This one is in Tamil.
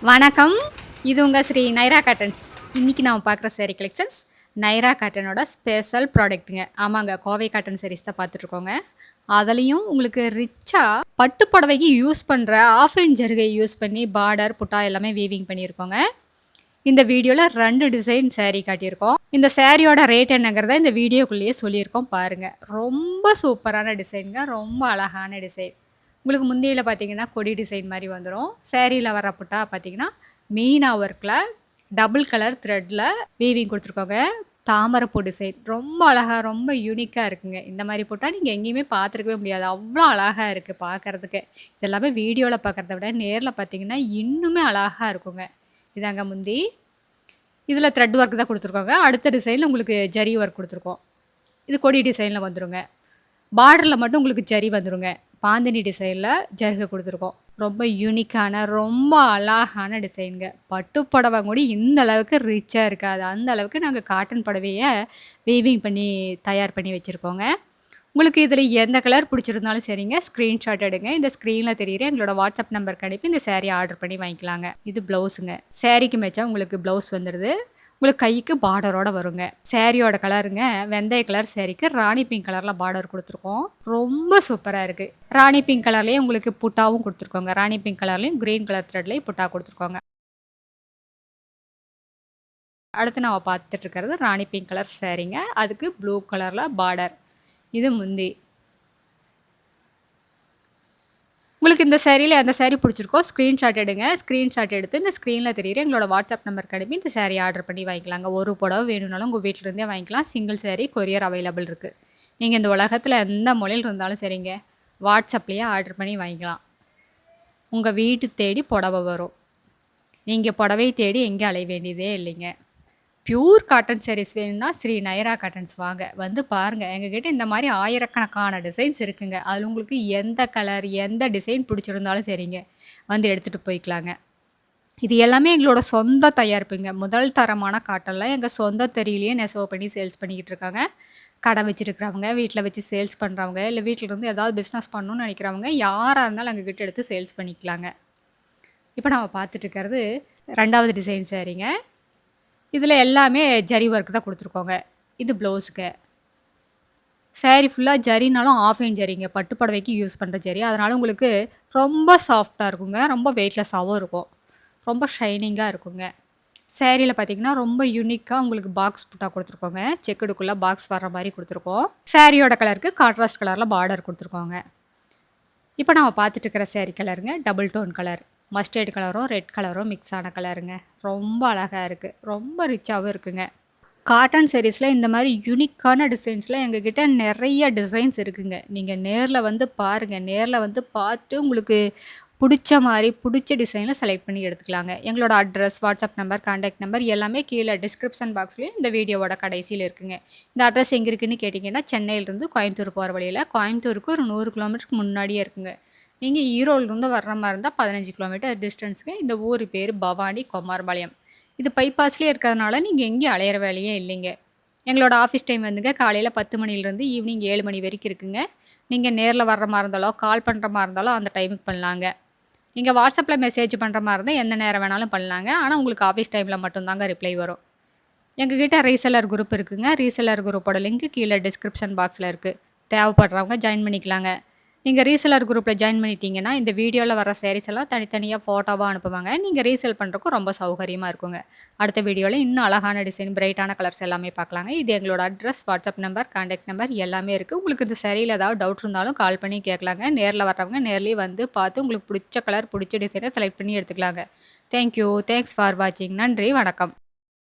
வணக்கம். இது உங்கள் ஸ்ரீ நைரா காட்டன்ஸ். இன்றைக்கி நாம் பார்க்குற சேரீ கலெக்ஷன்ஸ் நைரா காட்டனோட ஸ்பெஷல் ப்ராடக்ட்டுங்க. ஆமாங்க, கோவை காட்டன் சாரீஸ் தான் பார்த்துட்ருக்கோங்க. அதுலேயும் உங்களுக்கு ரிச்சாக பட்டு புடவைக்கு யூஸ் பண்ணுற ஆஃப் அண்ட் ஜருகை யூஸ் பண்ணி பார்டர் புட்டா எல்லாமே வீவிங் பண்ணியிருக்கோங்க. இந்த வீடியோவில் 2 டிசைன் சேரீ காட்டியிருக்கோம். இந்த சேரீயோட ரேட் என்னங்கிறத இந்த வீடியோக்குள்ளேயே சொல்லியிருக்கோம் பாருங்கள். ரொம்ப சூப்பரான டிசைனுங்க, ரொம்ப அழகான டிசைன். உங்களுக்கு முந்தியில் பார்த்தீங்கன்னா கொடி டிசைன் மாதிரி வந்துடும். சேரீயில் வர புட்டா பார்த்தீங்கன்னா மீனா ஒர்க்கில் டபுள் கலர் த்ரெட்டில் வீவிங் கொடுத்துருக்கோங்க. தாமரைப்பூ டிசைன் ரொம்ப அழகாக, ரொம்ப யூனிக்காக இருக்குங்க. இந்த மாதிரி புட்டா நீங்கள் எங்கேயுமே பார்த்துருக்கவே முடியாது, அவ்வளோ அழகாக இருக்குது பார்க்குறதுக்கு. இது எல்லாமே வீடியோவில் பார்க்குறத விட நேரில் பார்த்தீங்கன்னா இன்னுமே அழகாக இருக்குங்க. இதாங்க முந்தி. இதில் த்ரெட் ஒர்க் தான் கொடுத்துருக்கோங்க. அடுத்த டிசைனில் உங்களுக்கு ஜரி ஒர்க் கொடுத்துருக்கோம். இது கொடி டிசைனில் வந்துடுங்க. பார்டரில் மட்டும் உங்களுக்கு ஜரி வந்துடுங்க. பாந்தினி டிசைனில் ஜருகை கொடுத்துருக்கோம். ரொம்ப யூனிக்கான, ரொம்ப அழகான டிசைனுங்க. பட்டு புடவை கூட இந்த அளவுக்கு ரிச்சாக இருக்காது. அந்த அளவுக்கு நாங்கள் காட்டன் புடவையை வீவிங் பண்ணி தயார் பண்ணி வச்சுருக்கோங்க. உங்களுக்கு இதில் எந்த கலர் பிடிச்சிருந்தாலும் சரிங்க, ஸ்க்ரீன்ஷாட் எடுங்க. இந்த ஸ்க்ரீனில் தெரியுற எங்களோட வாட்ஸ்அப் நம்பருக்கு அனுப்பி இந்த சேரீ ஆர்டர் பண்ணி வாங்கிக்கலாங்க. இது ப்ளவுஸுங்க. சேரீக்கு மேட்சாக உங்களுக்கு ப்ளவுஸ் வந்துடுது. உங்களுக்கு கைக்கு பார்டரோட வருங்க. சேரீயோட கலருங்க வெந்தய கலர் சேரீக்கு ராணி பிங்க் கலரில் பார்டர் கொடுத்துருக்கோம். ரொம்ப சூப்பராக இருக்குது. ராணி பிங்க் கலர்லேயே உங்களுக்கு புட்டாவும் கொடுத்துருக்கோங்க. ராணி பிங்க் கலர்லேயும் க்ரீன் கலர் த்ரெட்லேயும் புட்டா கொடுத்துருக்கோங்க. அடுத்து நம்ம பார்த்துட்டு இருக்கிறது ராணி பிங்க் கலர் சேரீங்க. அதுக்கு ப்ளூ கலரில் பார்டர். இது முந்தி. உங்களுக்கு இந்த சேரீல எந்த சேரீ பிடிச்சிருக்கோ ஸ்க்ரீன்ஷாட் எடுங்க. ஸ்க்ரீன்ஷாட் எடுத்து இந்த ஸ்க்ரீனில் தெரியுற எங்களோட வாட்ஸ்அப் நம்பருக்கு அனுப்பி இந்த சேரீ ஆர்டர் பண்ணி வாங்கிக்கலாங்க. ஒரு புடவை வேணும்னாலும் உங்கள் வீட்டிலேருந்தே வாங்கிக்கலாம். சிங்கிள் சேரீ கொரியர் அவைலபிள் இருக்குது. நீங்கள் இந்த உலகத்தில் எந்த மொழியில் இருந்தாலும் சரிங்க, வாட்ஸ்அப்லேயே ஆர்டர் பண்ணி வாங்கிக்கலாம். உங்கள் வீட்டு தேடி புடவை வரும். நீங்கள் புடவை தேடி எங்கே அலைய வேண்டியதே இல்லைங்க. பியூர் காட்டன் சாரீஸ் வேணும்னா ஸ்ரீ நைரா காட்டன்ஸ் வாங்க, வந்து பாருங்கள். எங்ககிட்ட இந்த மாதிரி ஆயிரக்கணக்கான டிசைன்ஸ் இருக்குங்க. அதில் உங்களுக்கு எந்த கலர் எந்த டிசைன் பிடிச்சிருந்தாலும் சரிங்க, வந்து எடுத்துகிட்டு போய்க்கலாங்க. இது எல்லாமே எங்களோட சொந்த தயாரிப்புங்க. முதல் தரமான காட்டன்லாம் எங்கள் சொந்த தெரியலையே நெசவு பண்ணி சேல்ஸ் பண்ணிக்கிட்டு இருக்காங்க. கடை வச்சுருக்கிறவங்க, வீட்டில் வச்சு சேல்ஸ் பண்ணுறவங்க, இல்லை வீட்டில் இருந்து ஏதாவது பிஸ்னஸ் பண்ணணும்னு நினைக்கிறவங்க யாராக இருந்தாலும் எங்ககிட்ட எடுத்து சேல்ஸ் பண்ணிக்கலாங்க. இப்போ நம்ம பார்த்துட்டு இருக்கிறது 2வது டிசைன் சாரீங்க. இதில் எல்லாமே ஜரி ஒர்க் தான் கொடுத்துருக்கோங்க. இது ப்ளவுஸுக்கு. சேரீ ஃபுல்லாக ஜரினாலும் ஆஃப் அண்ட் ஜரிங்க. பட்டு புடவைக்கு யூஸ் பண்ணுற ஜரி. அதனால் உங்களுக்கு ரொம்ப சாஃப்டாக இருக்குங்க. ரொம்ப வெயிட்லெஸ்ஸாகவும் இருக்கும். ரொம்ப ஷைனிங்காக இருக்குங்க. சேரீயில் பார்த்தீங்கன்னா ரொம்ப யூனிக்காக உங்களுக்கு பாக்ஸ் புட்டா கொடுத்துருக்கோங்க. செக்குடுக்குள்ளே பாக்ஸ் வர்ற மாதிரி கொடுத்துருக்கோம். சேரீயோட கலருக்கு கான்ட்ராஸ்ட் கலரில் பார்டர் கொடுத்துருக்கோங்க. இப்போ நம்ம பார்த்துட்டு இருக்கிற சேரீ கலருங்க டபுள் டோன் கலர். மஸ்டர்ட் கலரும் ரெட் கலரும் மிக்ஸ் ஆன கலருங்க. ரொம்ப அழகாக இருக்குது. ரொம்ப ரிச்சாகவும் இருக்குங்க. காட்டன் சாரீஸில் இந்த மாதிரி யூனிக்கான டிசைன்ஸில் எங்ககிட்ட நிறைய டிசைன்ஸ் இருக்குங்க. நீங்கள் நேரில் வந்து பாருங்கள். நேரில் வந்து பார்த்து உங்களுக்கு பிடிச்ச மாதிரி பிடிச்ச டிசைனில் செலக்ட் பண்ணி எடுத்துக்கலாங்க. எங்களோட address, WhatsApp number, contact number எல்லாமே கீழே டிஸ்கிரிப்ஷன் பாக்ஸ்லேயும் இந்த வீடியோவோட கடைசியில் இருக்குங்க. இந்த அட்ரஸ் எங்கே இருக்குன்னு கேட்டிங்கன்னா சென்னையிலேருந்து கோயம்புத்தூர் போகிற வழியில், கோயம்புத்தூருக்கு ஒரு 100 கிலோமீட்டருக்கு முன்னாடியே இருக்குங்க. நீங்கள் ஈரோடுலேருந்து வர்ற மாதிரி இருந்தால் 15 கிலோமீட்டர் டிஸ்டன்ஸுக்கு. இந்த ஊர் பேர் பவானி குமாரபாளையம். இது பைபாஸ்லேயே இருக்கிறதுனால நீங்கள் எங்கேயும் அலையிற வேலையே இல்லைங்க. எங்களோட ஆஃபீஸ் டைம் வந்துங்க காலையில் 10 மணிலேருந்து ஈவினிங் 7 மணி வரைக்கும் இருக்குங்க. நீங்கள் நேரில் வர்ற மாதிரி இருந்தாலோ கால் பண்ணுற மாதிரி இருந்தாலும் அந்த டைமுக்கு பண்ணலாங்க. நீங்கள் வாட்ஸ்அப்பில் மெசேஜ் பண்ணுற மாதிரி இருந்தால் எந்த நேரம் வேணாலும் பண்ணலாங்க. ஆனால் உங்களுக்கு ஆஃபீஸ் டைமில் மட்டும்தாங்க ரிப்ளை வரும். எங்ககிட்ட ரீசெல்லர் குரூப் இருக்குங்க. ரீசெல்லர் குரூப்போட லிங்க் கீழே டிஸ்கிரிப்ஷன் பாக்ஸில் இருக்குது. தேவைப்படுறவங்க ஜாயின் பண்ணிக்கலாங்க. நீங்கள் ரீசெல்லர் குரூப்பில் ஜாயின் பண்ணிட்டீங்கன்னா இந்த வீடியோவில் வர சாரீஸ் எல்லாம் தனித்தனியாக ஃபோட்டோவாக அனுப்புவாங்க. நீங்கள் ரீசேல் பண்ணுறக்கும் ரொம்ப சௌகரியமாக இருக்குங்க. அடுத்த வீடியோவில் இன்னும் அழகான டிசைன், பிரைட்டான கலர்ஸ் எல்லாமே பார்க்கலாங்க. இது எங்களோட address, WhatsApp number, contact number எல்லாமே இருக்குது. உங்களுக்கு இந்த சாரியில் ஏதாவது டவுட் இருந்தாலும் கால் பண்ணி கேட்கலாங்க. நேரில் வர்றவங்க நேர்லேயே வந்து பார்த்து உங்களுக்கு பிடிச்ச கலர், பிடிச்ச டிசைனை செலக்ட் பண்ணி எடுத்துக்கலாங்க. தேங்க்யூ. தேங்க்ஸ் ஃபார் வாட்சிங். நன்றி, வணக்கம்.